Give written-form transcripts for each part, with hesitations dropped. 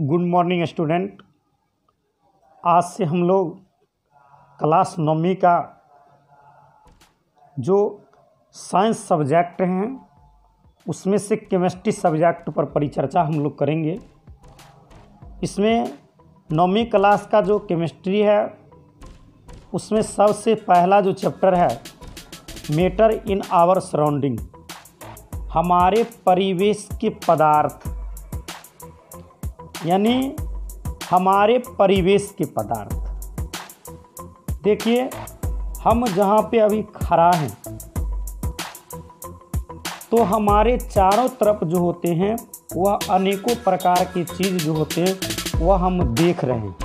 Good morning student. आज से हम लोग क्लास 9वीं का जो साइंस सब्जेक्ट हैं उसमें से केमिस्ट्री सब्जेक्ट पर परिचर्चा हम लोग करेंगे। इसमें 9वीं क्लास का जो केमिस्ट्री है उसमें सबसे पहला जो चैप्टर है मैटर इन आवर सराउंडिंग, हमारे परिवेश के पदार्थ, यानी हमारे परिवेश के पदार्थ। देखिए, हम जहाँ पे अभी खड़ा हैं तो हमारे चारों तरफ जो होते हैं वह अनेकों प्रकार की चीज़ जो होते हैं वह हम देख रहे हैं।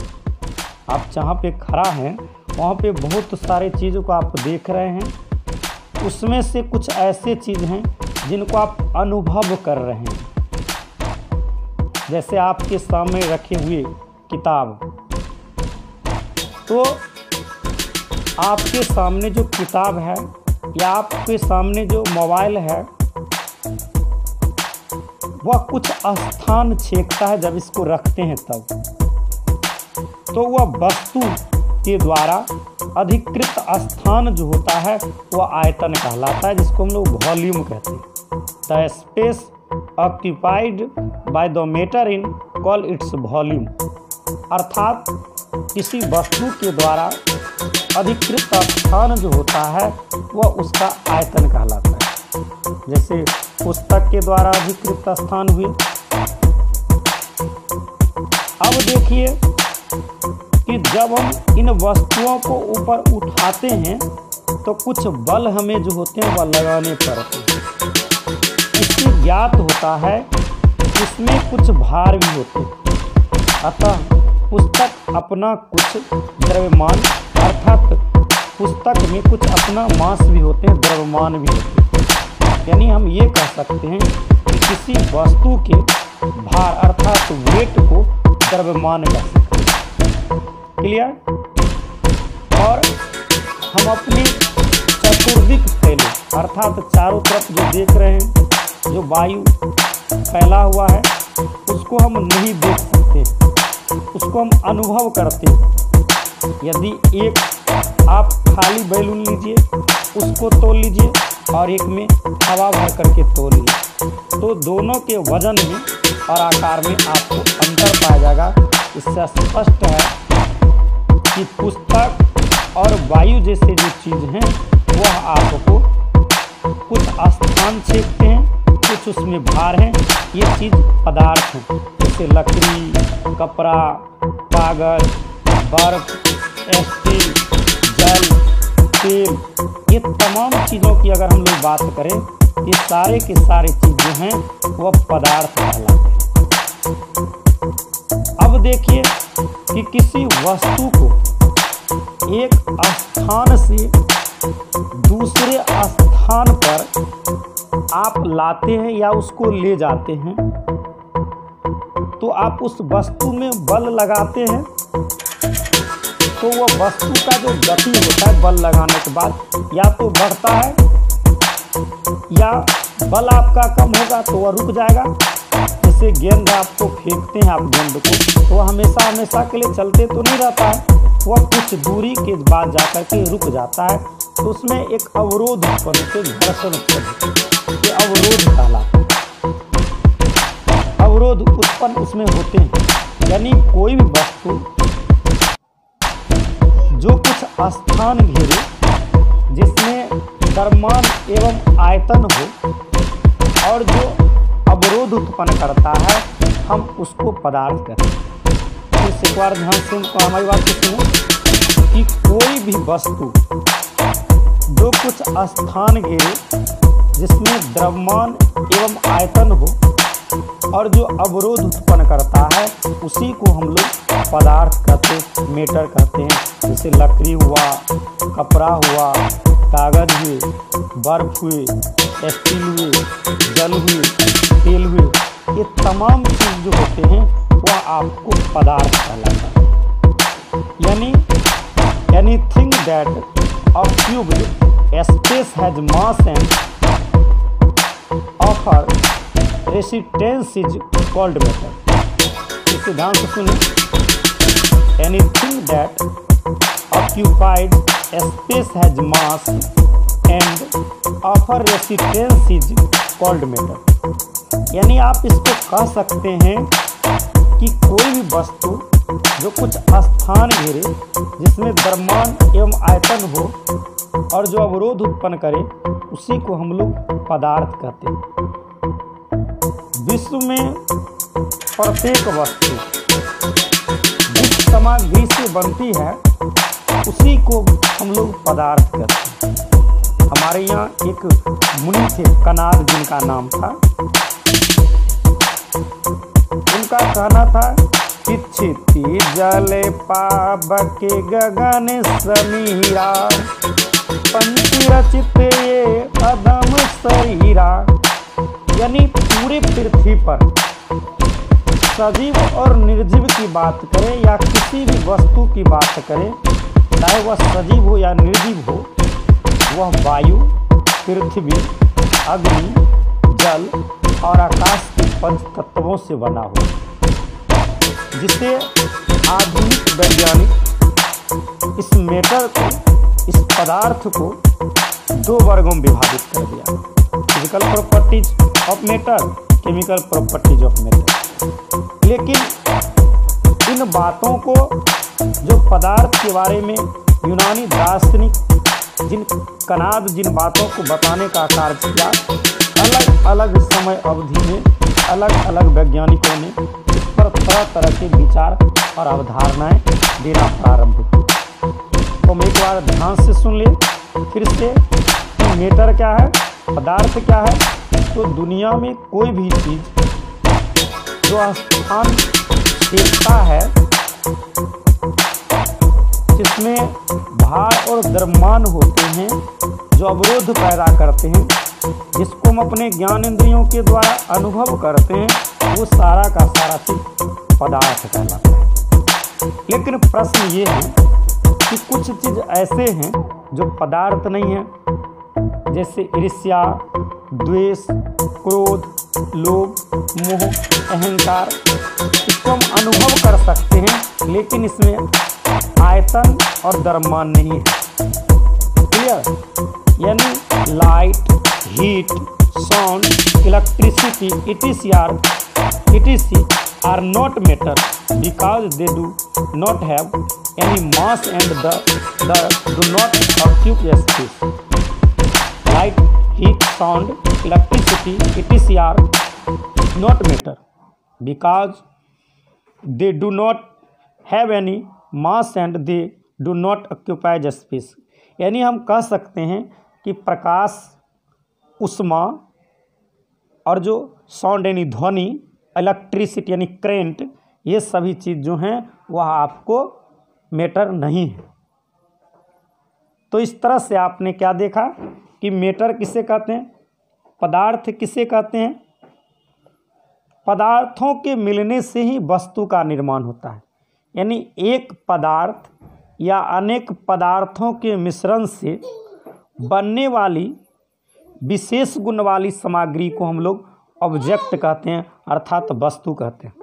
आप जहाँ पे खड़ा हैं वहाँ पे बहुत सारे चीज़ों को आप देख रहे हैं। उसमें से कुछ ऐसे चीज़ हैं जिनको आप अनुभव कर रहे हैं। जैसे आपके सामने रखे हुए किताब, तो आपके सामने जो किताब है या आपके सामने जो मोबाइल है वह कुछ स्थान छेकता है। जब इसको रखते हैं तब तो वह वस्तु के द्वारा अधिकृत स्थान जो होता है वह आयतन कहलाता है, जिसको हम लोग वॉल्यूम कहते हैं। The space occupied by the matter in call its volume, अर्थात किसी वस्तु के द्वारा अधिकृत स्थान जो होता है वह उसका आयतन कहलाता है। जैसे पुस्तक के द्वारा अधिकृत स्थान हुए। अब देखिए कि जब हम इन वस्तुओं को ऊपर उठाते हैं तो कुछ बल हमें जो होते हैं वह लगाने पड़ते हैं। इससे ज्ञात होता है इसमें कुछ भार भी होते हैं। अतः पुस्तक अपना कुछ द्रव्यमान, अर्थात पुस्तक में कुछ अपना मास भी होते हैं, द्रव्यमान भी होते हैं। यानी हम ये कह सकते हैं कि किसी वस्तु के भार अर्थात वेट को द्रव्यमान कह सकते हैं। क्लियर? और हम अपनी चतुर्दिक फैले अर्थात चारों तरफ जो देख रहे हैं, जो वायु फैला हुआ है उसको हम नहीं देख सकते, उसको हम अनुभव करते हैं। यदि एक आप खाली बैलून लीजिए, उसको तोल लीजिए और एक में हवा भर करके तोलिए, तो दोनों के वजन में और आकार में आपको अंतर पाया जाएगा। इससे स्पष्ट है कि पुस्तक और वायु जैसे जो चीज़ हैं वह आपको कुछ स्थान छेकते हैं, कुछ उसमें भार हैं। ये चीज़ पदार्थ हैं, जैसे लकड़ी, कपड़ा, कागज, बर्फ, स्टील, जल, तेल, ये तमाम चीज़ों की अगर हम लोग बात करें, ये सारे के सारे चीज़ जो हैं वह पदार्थ कहलाते हैं। अब देखिए कि किसी वस्तु को एक स्थान से दूसरे स्थान पर आप लाते हैं या उसको ले जाते हैं, तो आप उस वस्तु में बल लगाते हैं, तो वह वस्तु का जो गति होता है बल लगाने के बाद या तो बढ़ता है या बल आपका कम होगा तो वह रुक जाएगा। जैसे गेंद आपको फेंकते हैं, आप गेंद को, तो वह हमेशा के लिए चलते तो नहीं रहता है, वह कुछ दूरी के बाद जाकर के रुक जाता है। तो उसमें एक अवरोध उत्पन्न होते, घर्षण उत्पन्न, ये अवरोध कहलाता है। अवरोध उत्पन्न उसमें होते हैं। यानी कोई भी वस्तु जो कुछ स्थान घेरे, जिसमें द्रव्यमान एवं आयतन हो और जो अवरोध उत्पन्न करता है, हम उसको पदार्थ कहते हैं। इस एक बार ध्यान से हमारी बात को सुनो कि कोई भी वस्तु जो कुछ स्थान घेरे, जिसमें द्रव्यमान एवं आयतन हो और जो अवरोध उत्पन्न करता है, उसी को हम लोग पदार्थ कहते हैं, मैटर कहते हैं। जैसे लकड़ी हुआ, कपड़ा हुआ, कागज हुए, बर्फ हुए, स्टील हुए, जल हुए, तेल हुए, ये तमाम चीज़ जो होते हैं वह आपको पदार्थ कहलाता है। यानी anything that occupied space has mass and offer resistance is called matter. से ध्यान से सुनिए। Anything that occupies space has mass and offer resistance is called matter. यानी आप इसको कह सकते हैं कि कोई भी वस्तु जो कुछ स्थान घेरे, जिसमें द्रव्यमान एवं आयतन हो और जो अवरोध उत्पन्न करे, उसी को हम लोग पदार्थ कहते हैं। विश्व में प्रत्येक वस्तु जिस सामग्री से बनती है उसी को हम लोग पदार्थ कहते हैं। हमारे यहाँ एक मुनि थे कनाद, जिनका नाम था, उनका कहना था कि क्षिति जल पावके गगन समीरा, पंच रचित ये अदम शरीरा। यानी पूरे पृथ्वी पर सजीव और निर्जीव की बात करें या किसी भी वस्तु की बात करें, चाहे वह सजीव हो या निर्जीव हो, वह वायु, पृथ्वी, अग्नि, जल और आकाश के पंच तत्वों से बना हो, जिसे आधुनिक वैज्ञानिक इस मैटर को, इस पदार्थ को दो वर्गों में विभाजित कर दिया। Physical properties of matter, chemical properties of matter. लेकिन इन बातों को, जो पदार्थ के बारे में यूनानी दार्शनिक कनाद जिन बातों को बताने का कार्य किया, अलग अलग समय अवधि में अलग अलग वैज्ञानिकों ने इस पर तरह तरह के विचार और अवधारणाएं देना प्रारंभ की। तो हम एक बार ध्यान से सुन ले फिर से कि मैटर क्या है, पदार्थ क्या है। तो दुनिया में कोई भी चीज़ जो स्थान देखता है, जिसमें भार और द्रव्यमान होते हैं, जो अवरोध पैदा करते हैं, जिसको हम अपने ज्ञान इंद्रियों के द्वारा अनुभव करते हैं, वो सारा का सारा चीज पदार्थ कहलाता है। लेकिन प्रश्न ये है कि कुछ चीज ऐसे हैं जो पदार्थ नहीं है, जैसे ईर्ष्या, द्वेष, क्रोध, लोभ, मोह, अहंकार। इसको हम अनुभव कर सकते हैं, लेकिन इसमें आयतन और द्रव्यमान नहीं है। क्लियर? यानी light, heat, sound, electricity, etc. are not matter because they do not have any mass and do not occupy space. Light, heat, sound, electricity, etc. are not matter because they do not have any mass and they do not occupy space. यानी हम कह सकते हैं कि प्रकाश, उष्मा और जो sound यानी ध्वनि, इलेक्ट्रिसिटी यानी करंट, ये सभी चीज़ जो हैं वह आपको मैटर नहीं है। तो इस तरह से आपने क्या देखा कि मैटर किसे कहते हैं, पदार्थ किसे कहते हैं। पदार्थों के मिलने से ही वस्तु का निर्माण होता है। यानी एक पदार्थ या अनेक पदार्थों के मिश्रण से बनने वाली विशेष गुण वाली सामग्री को हम लोग ऑब्जेक्ट कहते हैं, अर्थात वस्तु कहते हैं।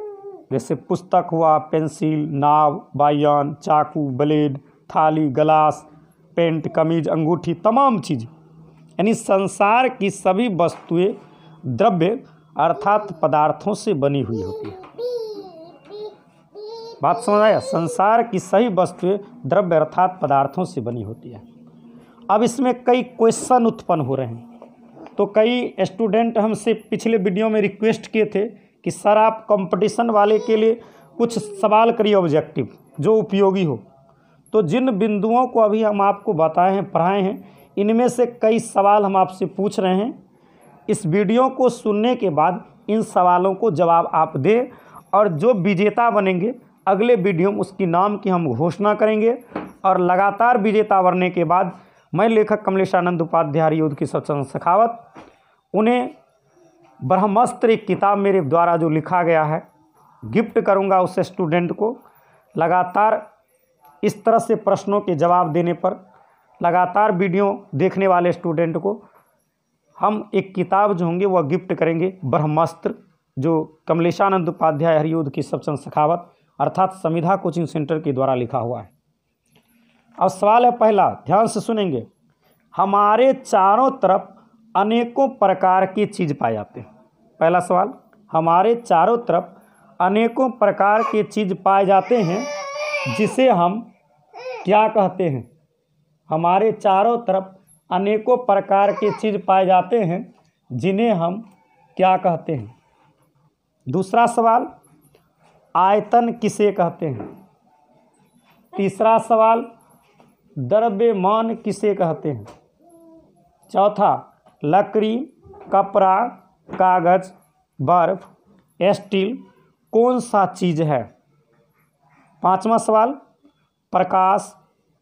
जैसे पुस्तक हुआ, पेंसिल, नाव, बायान, चाकू, ब्लेड, थाली, गिलास, पेंट, कमीज, अंगूठी, तमाम चीज़। यानी संसार की सभी वस्तुएं द्रव्य अर्थात पदार्थों से बनी हुई होती है। बात समझ आया? संसार की सभी वस्तुएं द्रव्य अर्थात पदार्थों से बनी होती है। अब इसमें कई क्वेश्चन उत्पन्न हो रहे हैं। तो कई स्टूडेंट हमसे पिछले वीडियो में रिक्वेस्ट किए थे कि सर आप कंपटीशन वाले के लिए कुछ सवाल करिए ऑब्जेक्टिव जो उपयोगी हो। तो जिन बिंदुओं को अभी हम आपको बताए हैं, पढ़ाए हैं, इनमें से कई सवाल हम आपसे पूछ रहे हैं। इस वीडियो को सुनने के बाद इन सवालों को जवाब आप दें और जो विजेता बनेंगे अगले वीडियो में उसकी नाम की हम घोषणा करेंगे। और लगातार विजेता बनने के बाद मैं लेखक कमलेशानंद उपाध्याय युद्ध की सचंद सखावत, उन्हें ब्रह्मास्त्र एक किताब मेरे द्वारा जो लिखा गया है गिफ्ट करूंगा उस स्टूडेंट को। लगातार इस तरह से प्रश्नों के जवाब देने पर लगातार वीडियो देखने वाले स्टूडेंट को हम एक किताब जो होंगे वह गिफ्ट करेंगे, ब्रह्मास्त्र। जो कमलेशानंद उपाध्याय हरिओध केशवचंद शेखावत अर्थात संविधा कोचिंग सेंटर के द्वारा लिखा हुआ है। अब सवाल है पहला, ध्यान से सुनेंगे। हमारे चारों तरफ अनेकों प्रकार की चीज़ पाए जाते हैं। पहला सवाल, हमारे चारों तरफ अनेकों प्रकार के चीज़ पाए जाते हैं जिसे हम क्या कहते हैं? हमारे चारों तरफ अनेकों प्रकार के चीज़ पाए जाते हैं जिन्हें हम क्या कहते हैं? दूसरा सवाल, आयतन किसे कहते हैं? तीसरा सवाल, द्रव्यमान किसे कहते हैं? चौथा, लकड़ी, कपड़ा, कागज, बर्फ, स्टील कौन सा चीज़ है? पांचवा सवाल, प्रकाश,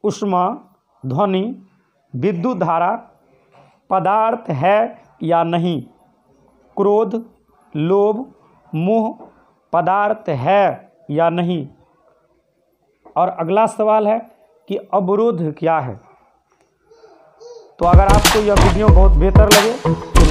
ऊष्मा, ध्वनि, विद्युत धारा पदार्थ है या नहीं? क्रोध, लोभ, मोह पदार्थ है या नहीं? और अगला सवाल है कि अवरोध क्या है? तो अगर आपको यह वीडियो बहुत बेहतर लगे तो